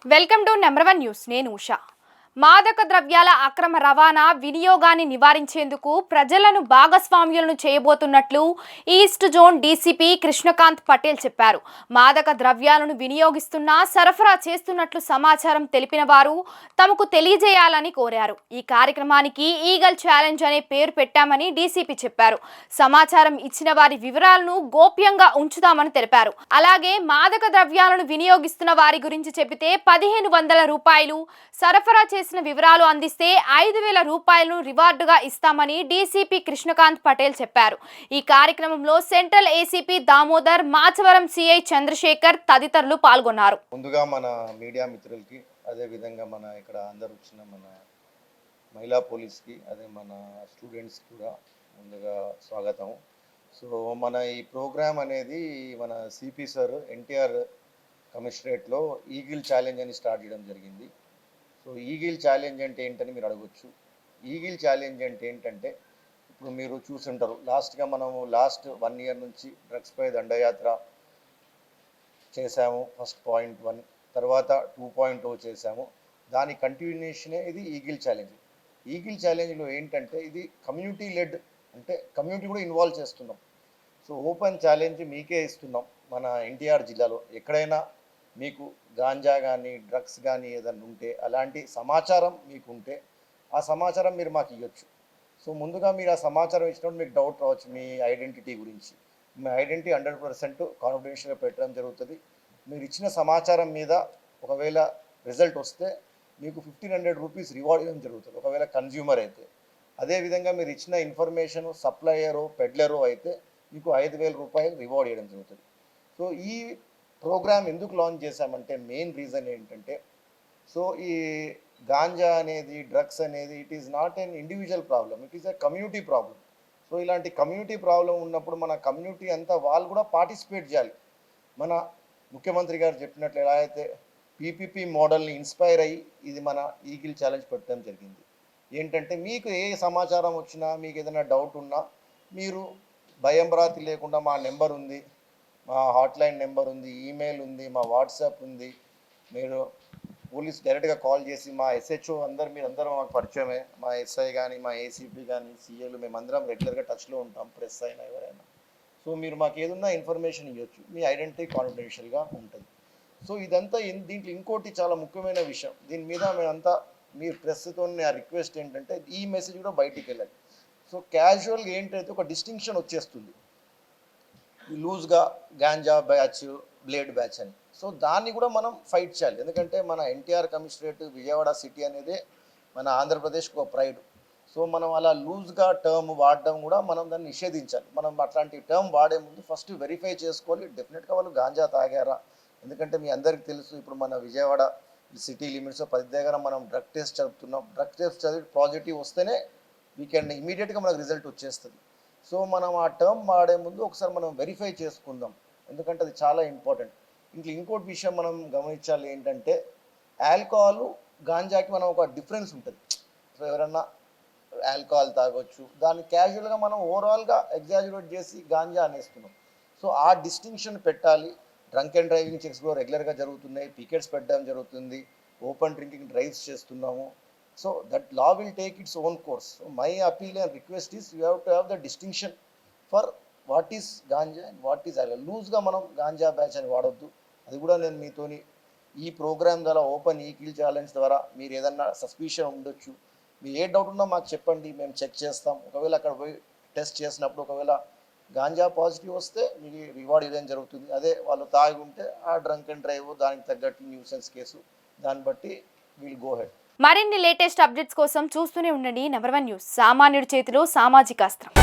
Welcome to number 1 news. నేను ఉషా. మాదక ద్రవ్యాల అక్రమ రవాణా వినియోగాన్ని నివారించేందుకు ప్రజలను భాగస్వామ్యులను చేయబోతున్నట్లు east zone DCP Krishnakanth Patel చెప్పారు. మాదక ద్రవ్యాలను వినియోగిస్తున్నా సరఫరా చేస్తున్నట్లు సమాచారం తెలిపిన వారు తమకు తెలియజేయాలని కోరారు. ఈ కార్యక్రమానికి ఈగల్ ఛాలెంజ్ అనే పేరు పెట్టామని డీసీపీ చెప్పారు. సమాచారం ఇచ్చిన వారి వివరాలను గోప్యంగా ఉంచుతామని తెలిపారు. అలాగే మాదక ద్రవ్యాలను వినియోగిస్తున్న వారి గురించి చెబితే 1500 రూపాయలు, సరఫరా చేసిన వివరాలు అందిస్తే 5000 రూపాయలను రివార్డుగా ఇస్తామని డీసీపీ కృష్ణకాంత్ పటేల్ చెప్పారు. ఈ కార్యక్రమంలో central ACP Damodar, Machavaram CI Chandrasekhar తదితరులు పాల్గొన్నారు. ముందుగా మన మీడియా మిత్రులకి, అదే విధంగా మన ఇక్కడ అందరూ వచ్చిన మన మహిళా పోలీస్కి, అదే మన స్టూడెంట్స్కి కూడా ముందుగా స్వాగతం. సో మన ఈ ప్రోగ్రామ్ అనేది మన సిపి సార్ ఎన్టీఆర్ కమిషనరేట్లో ఈగిల్ ఛాలెంజ్ అని స్టార్ట్ చేయడం జరిగింది. సో ఈగిల్ ఛాలెంజ్ అంటే ఏంటని మీరు అడగొచ్చు. ఈగిల్ ఛాలెంజ్ అంటే ఏంటంటే, ఇప్పుడు మీరు చూసుంటారు, లాస్ట్ 1 ఇయర్ నుంచి డ్రగ్స్పై దండయాత్ర చేశాము. ఫస్ట్ పాయింట్ 1, తర్వాత 2.0 చేశాము. దాని కంటిన్యూషనే ఇది ఈగిల్ ఛాలెంజ్. ఈగిల్ ఛాలెంజ్లో ఏంటంటే ఇది కమ్యూనిటీ లెడ్, అంటే కమ్యూనిటీ కూడా ఇన్వాల్వ్ చేస్తున్నాం. సో ఓపెన్ ఛాలెంజ్ మీకే ఇస్తున్నాం. మన ఎన్టీఆర్ జిల్లాలో ఎక్కడైనా మీకు గాంజా కానీ డ్రగ్స్ కానీ ఏదైనా ఉంటే, అలాంటి సమాచారం మీకు ఉంటే ఆ సమాచారం మీరు మాకు ఇవ్వచ్చు. సో ముందుగా మీరు ఆ సమాచారం ఇచ్చినప్పుడు మీకు డౌట్ రావచ్చు మీ ఐడెంటిటీ గురించి. మీ ఐడెంటిటీ 100% కాన్ఫిడెన్షియల్గా పెట్టడం జరుగుతుంది. మీరు ఇచ్చిన సమాచారం మీద ఒకవేళ రిజల్ట్ వస్తే మీకు 1500 రూపీస్ రివార్డ్ ఇవ్వడం జరుగుతుంది, ఒకవేళ కన్జ్యూమర్ అయితే. అదేవిధంగా మీరు ఇచ్చిన ఇన్ఫర్మేషన్ సప్లయరో పెడ్లరో అయితే మీకు 5000 రూపాయలు రివార్డ్ ఇవ్వడం జరుగుతుంది. సో ఈ ప్రోగ్రామ్ ఎందుకు లాంచ్ చేశామంటే మెయిన్ రీజన్ ఏంటంటే, సో ఈ గాంజా అనేది, డ్రగ్స్ అనేది it is not an individual problem, it is a community problem. So ఇలాంటి కమ్యూనిటీ ప్రాబ్లం ఉన్నప్పుడు మన కమ్యూనిటీ అంతా వాళ్ళు కూడా పార్టిసిపేట్ చేయాలి. మన ముఖ్యమంత్రి గారు చెప్పినట్లు ఎలా అయితే పీపీపీ మోడల్ని ఇన్స్పైర్ అయ్యి ఇది మన ఈగిల్ ఛాలెంజ్ పెట్టడం జరిగింది. ఏంటంటే మీకు ఏ సమాచారం వచ్చినా, మీకు ఏదైనా డౌట్ ఉన్నా, మీరు భయం భ్రాంతి లేకుండా మా నెంబర్ ఉంది, మా హాట్లైన్ నెంబర్ ఉంది, ఈమెయిల్ ఉంది, మా వాట్సాప్ ఉంది. మీరు పోలీస్ డైరెక్ట్గా కాల్ చేసి, మా ఎస్హెచ్ఓ మీరందరూ మాకు పరిచయమే, మా ఎస్ఐ కానీ, మా ఏసీపీ కానీ, సీఏలు, మేమందరం రెగ్యులర్గా టచ్లో ఉంటాం, ప్రెస్ అయినా ఎవరైనా. సో మీరు మాకు ఏదన్నా ఇన్ఫర్మేషన్ ఇవ్వచ్చు, మీ ఐడెంటిటీ కాన్ఫిడెన్షియల్గా ఉంటుంది. సో ఇదంతా దీంట్లో ఇంకోటి చాలా ముఖ్యమైన విషయం, దీని మీద మేమంతా మీరు ప్రెస్తో ఆ రిక్వెస్ట్ ఏంటంటే ఈ మెసేజ్ కూడా బయటికి వెళ్ళాలి. సో క్యాజువల్గా ఏంటంటే ఒక డిస్టింక్షన్ వచ్చేస్తుంది, లూజ్గా గాంజా బ్యాచ్, బ్లేడ్ బ్యాచ్ అని. సో దాన్ని కూడా మనం ఫైట్ చేయాలి. ఎందుకంటే మన ఎన్టీఆర్ కమిషనరేట్ విజయవాడ సిటీ అనేది మన ఆంధ్రప్రదేశ్కి ఒక ప్రైడ్. సో మనం అలా లూజ్గా టర్మ్ వాడడం కూడా మనం దాన్ని నిషేధించాలి. మనం అట్లాంటి టర్మ్ వాడే ముందు ఫస్ట్ వెరిఫై చేసుకోవాలి, డెఫినెట్గా వాళ్ళు గాంజా తాగారా. ఎందుకంటే మీ అందరికీ తెలుసు, ఇప్పుడు మన విజయవాడ సిటీ లిమిట్స్లో ప్రతి దగ్గర మనం డ్రగ్ టెస్ట్ చదువుతున్నాం. డ్రగ్ టెస్ట్ చదివి పాజిటివ్ వస్తేనే వీకెండ్ ఇమీడియట్గా మనకు రిజల్ట్ వచ్చేస్తుంది. సో మనం ఆ టర్మ్ వాడే ముందు ఒకసారి మనం వెరిఫై చేసుకుందాం, ఎందుకంటే అది చాలా ఇంపార్టెంట్. ఇంకోటి విషయం మనం గమనించాలి ఏంటంటే, ఆల్కహాల్ గాంజాకి మనం ఒక డిఫరెన్స్ ఉంటుంది. సో ఎవరన్నా ఆల్కహాల్ తాగొచ్చు, దాన్ని క్యాజువల్గా మనం ఓవరాల్గా ఎగ్జాజురేట్ చేసి గాంజా అనేస్తున్నాం. సో ఆ డిస్టింక్షన్ పెట్టాలి. డ్రంక్ అండ్ డ్రైవింగ్ చెక్స్ కూడా రెగ్యులర్గా జరుగుతున్నాయి, పికెట్స్ పెట్టడం జరుగుతుంది, ఓపెన్ డ్రింకింగ్ డ్రైవ్స్ చేస్తున్నాము. So that law will take its own course. So my appeal and request is you have to have the distinction for what is ganja and what is alcohol. లూజ్గా మనం ganja batch అని వాడొద్దు. అది కూడా నేను మీతోని ఈ ప్రోగ్రామ్ ద్వారా, ఓపెన్ ఈగిల్ ఛాలెంజ్ ద్వారా మీరు ఏదన్నా సస్పిషన్ ఉండొచ్చు, మీరు ఏ డౌట్ ఉన్నా మాకు చెప్పండి, మేము చెక్ చేస్తాం. ఒకవేళ అక్కడ పోయి టెస్ట్ చేసినప్పుడు ఒకవేళ గాంజా పాజిటివ్ వస్తే మీకు రివార్డ్ ఇవ్వడం జరుగుతుంది. అదే వాళ్ళు తాగి ఉంటే ఆ డ్రంక్ అండ్ డ్రైవ్, దానికి తగ్గట్టు న్యూసెన్స్ కేసు, దాన్ని బట్టి విల్ గో హెడ్. మరిన్ని లేటెస్ట్ అప్డేట్స్ కోసం చూస్తూనే ఉండండి నంబర్ 1 న్యూస్. సామాన్యుడి చేతిలో సామాజిక అస్త్రం.